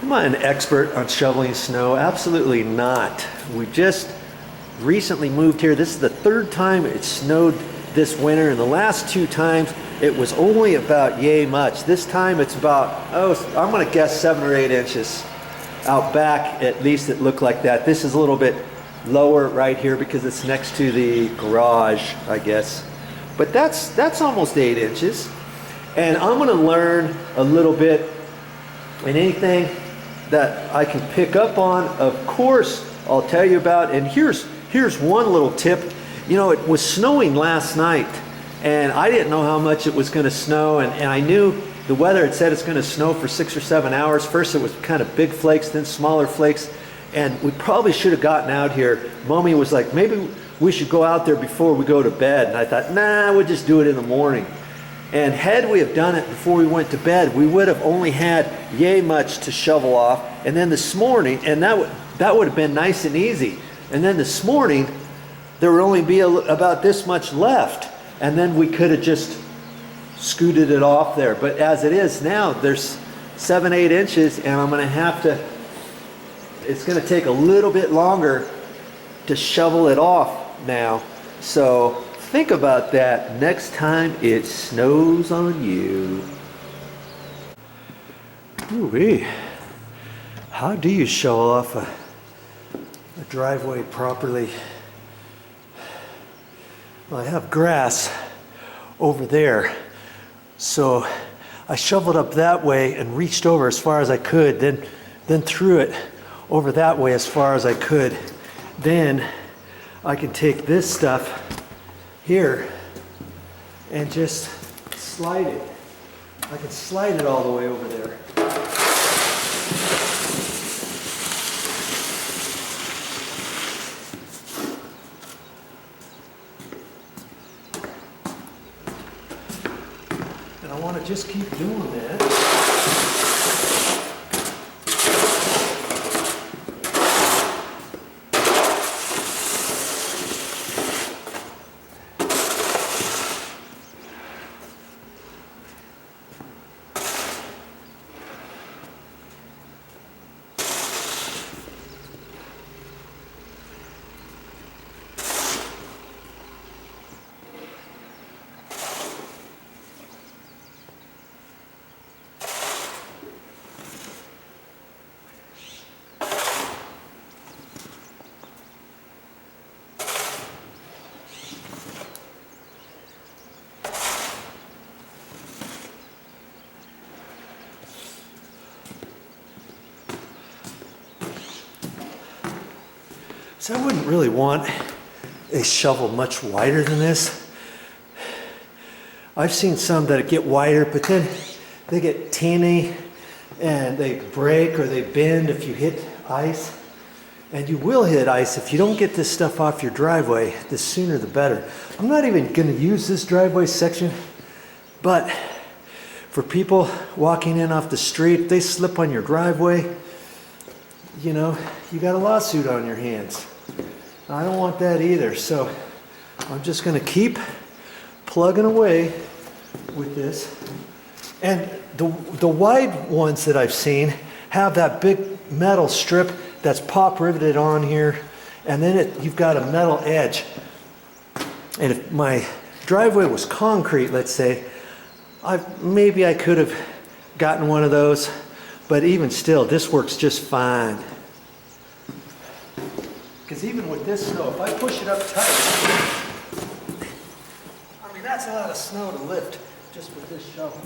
Am I an expert on shoveling snow? Absolutely not. We just recently moved here. This is the third time it snowed this winter, and the last two times it was only about yay much. This time it's about, oh, I'm gonna guess 7 or 8 inches. Out back, at least it looked like that. This is a little bit lower right here because it's next to the garage, I guess. But that's almost 8 inches. And I'm gonna learn a little bit, and anything that I can pick up on, of course, I'll tell you about. And here's one little tip. You know, it was snowing last night, and I didn't know how much it was going to snow, and I knew the weather had said it's going to snow for 6 or 7 hours. First it was kind of big flakes, then smaller flakes, and we probably should have gotten out here. Mommy was like, maybe we should go out there before we go to bed, and I thought, nah, we'll just do it in the morning. And had we have done it before we went to bed, we would have only had yay much to shovel off, and then this morning, and that would have been nice and easy. And then this morning, there would only be about this much left, and then we could have just scooted it off there. But as it is now, there's 7, 8 inches, and I'm gonna have to, it's gonna take a little bit longer to shovel it off now. So think about that next time it snows on you. Ooh-wee. How do you shovel off a driveway properly? Well, I have grass over there, so I shoveled up that way and reached over as far as I could, then threw it over that way as far as I could. Then I can take this stuff here and just slide it. I can slide it all the way over there. And I want to just keep doing that. So I wouldn't really want a shovel much wider than this. I've seen some that get wider, but then they get teeny and they break or they bend if you hit ice. And you will hit ice if you don't get this stuff off your driveway. The sooner the better. I'm not even going to use this driveway section, but for people walking in off the street, if they slip on your driveway, you know, you got a lawsuit on your hands. I don't want that either, so I'm just going to keep plugging away with this. And the wide ones that I've seen have that big metal strip that's pop riveted on here, and then you've got a metal edge. And if my driveway was concrete, let's say, maybe I could have gotten one of those, but even still, this works just fine. Because even with this snow, if I push it up tight, I mean, that's a lot of snow to lift just with this shovel.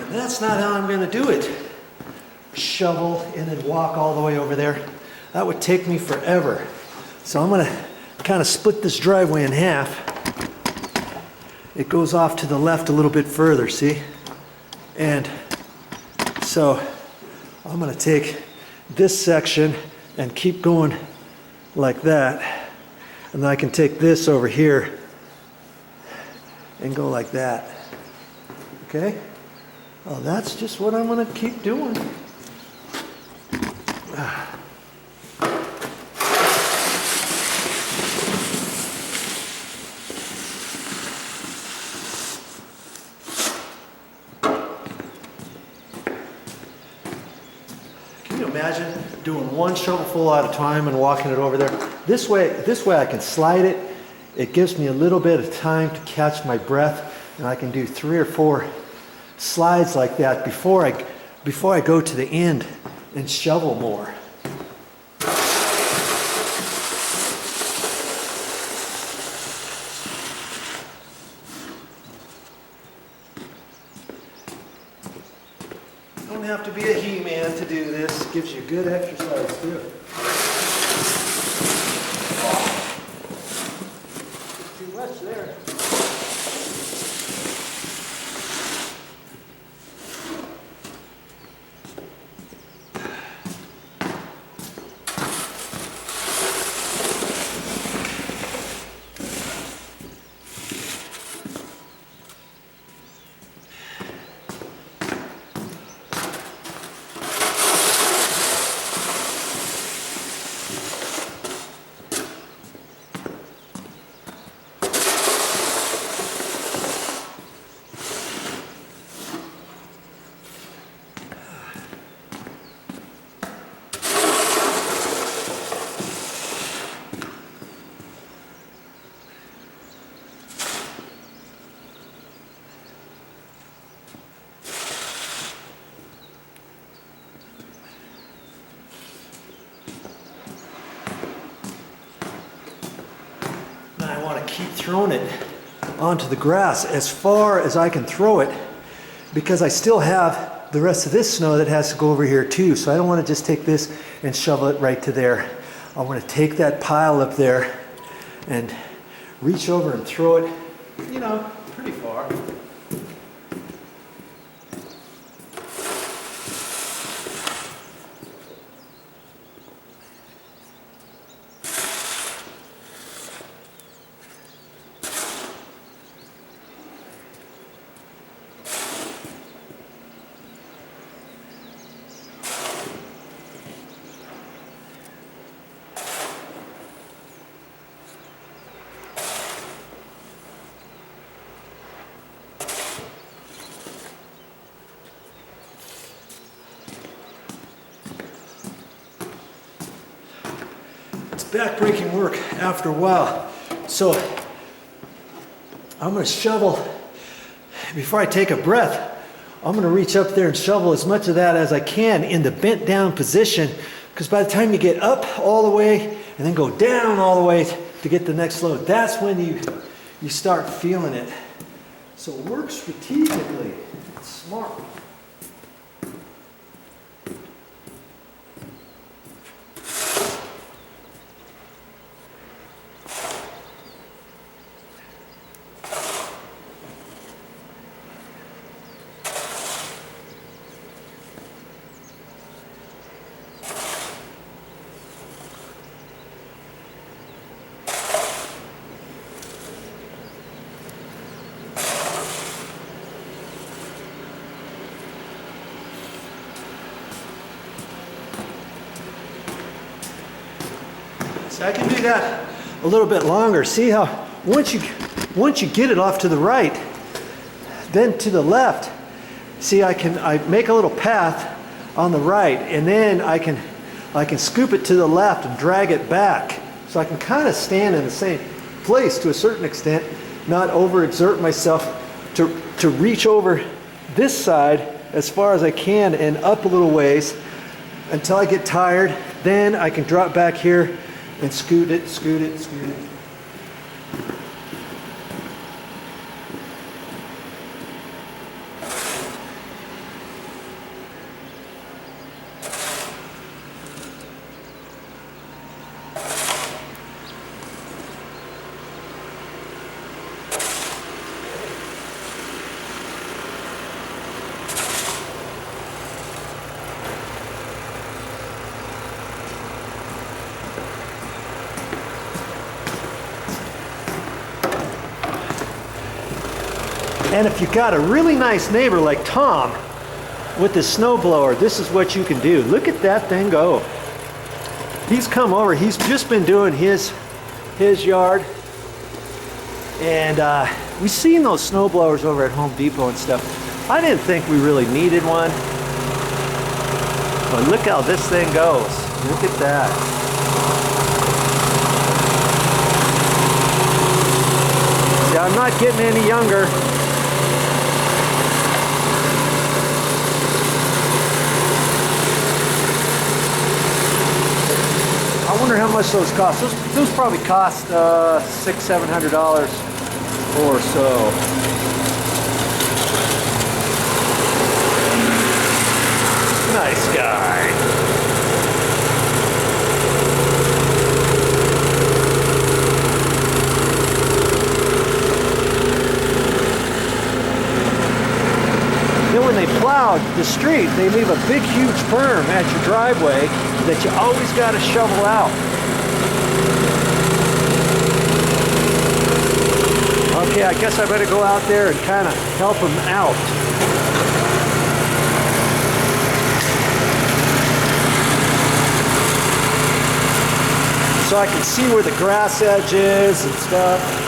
And that's not how I'm going to do it. Shovel and then walk all the way over there. That would take me forever. So I'm going to kind of split this driveway in half. It goes off to the left a little bit further, see? And so I'm going to take this section and keep going like that. And then I can take this over here and go like that. Okay? Well, that's just what I'm going to keep doing. imagine doing one shovelful at a time and walking it over there? This way I can slide it. It gives me a little bit of time to catch my breath, and I can do 3 or 4 slides like that before I go to the end and shovel more. Don't have to be a he-man to do this. Gives you good exercise too. Too much there. I want to keep throwing it onto the grass as far as I can throw it, because I still have the rest of this snow that has to go over here too. So I don't want to just take this and shovel it right to there. I want to take that pile up there and reach over and throw it, you know, pretty far. Back-breaking work after a while. So I'm going to shovel. Before I take a breath, I'm going to reach up there and shovel as much of that as I can in the bent down position, because by the time you get up all the way and then go down all the way to get the next load, that's when you start feeling it. So work strategically. It's smart. So I can do that a little bit longer. See how once you get it off to the right, then to the left, see I make a little path on the right, and then I can scoop it to the left and drag it back. So I can kind of stand in the same place to a certain extent, not overexert myself to reach over this side as far as I can and up a little ways until I get tired. Then I can drop back here and scoot it, scoot it, scoot it. And if you've got a really nice neighbor like Tom with his snowblower, this is what you can do. Look at that thing go. He's come over, he's just been doing his yard. And we've seen those snowblowers over at Home Depot and stuff. I didn't think we really needed one. But look how this thing goes. Look at that. See, I'm not getting any younger. I wonder how much those cost. Those probably cost $600–700 or so. Nice guy. Then when they plowed the street, they leave a big, huge berm at your driveway that you always got to shovel out. Okay, I guess I better go out there and kind of help them out. So I can see where the grass edge is and stuff.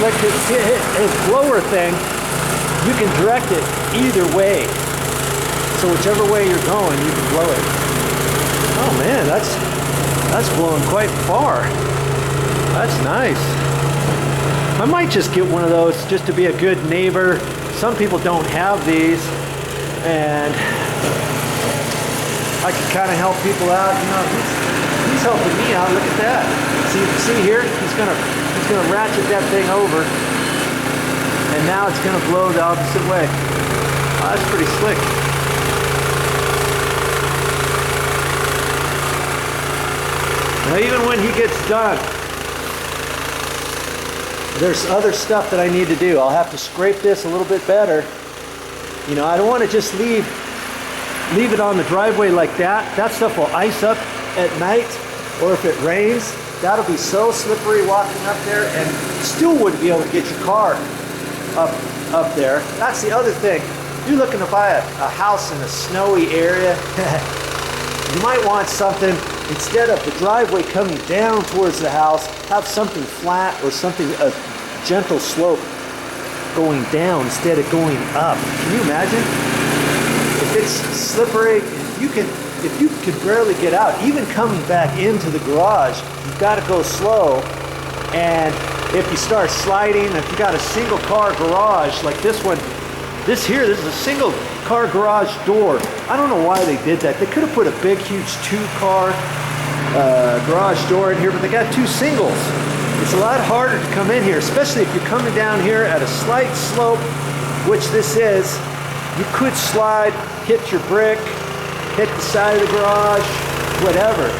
Slick. His blower thing, you can direct it either way. So whichever way you're going, you can blow it. Oh man, that's blowing quite far. That's nice. I might just get one of those just to be a good neighbor. Some people don't have these, and I can kind of help people out. You know, he's helping me out. Look at that. See here? He's gonna ratchet that thing over, and now it's gonna blow the opposite way. Oh, that's pretty slick. Now even when he gets done, there's other stuff that I need to do. I'll have to scrape this a little bit better. You know, I don't want to just leave it on the driveway like that. That stuff will ice up at night, or if it rains, that'll be so slippery walking up there, and still wouldn't be able to get your car up there. That's the other thing. You're looking to buy a house in a snowy area. You might want something, instead of the driveway coming down towards the house, have something flat or something, a gentle slope going down instead of going up. Can you imagine? If it's slippery, if you can barely get out, even coming back into the garage, you've got to go slow. And if you start sliding, if you got a single car garage like this one, this is a single car garage door. I don't know why they did that. They could have put a big, huge 2-car garage door in here, but they got 2 singles. It's a lot harder to come in here, especially if you're coming down here at a slight slope, which this is. You could slide, hit your brick, hit the side of the garage, whatever.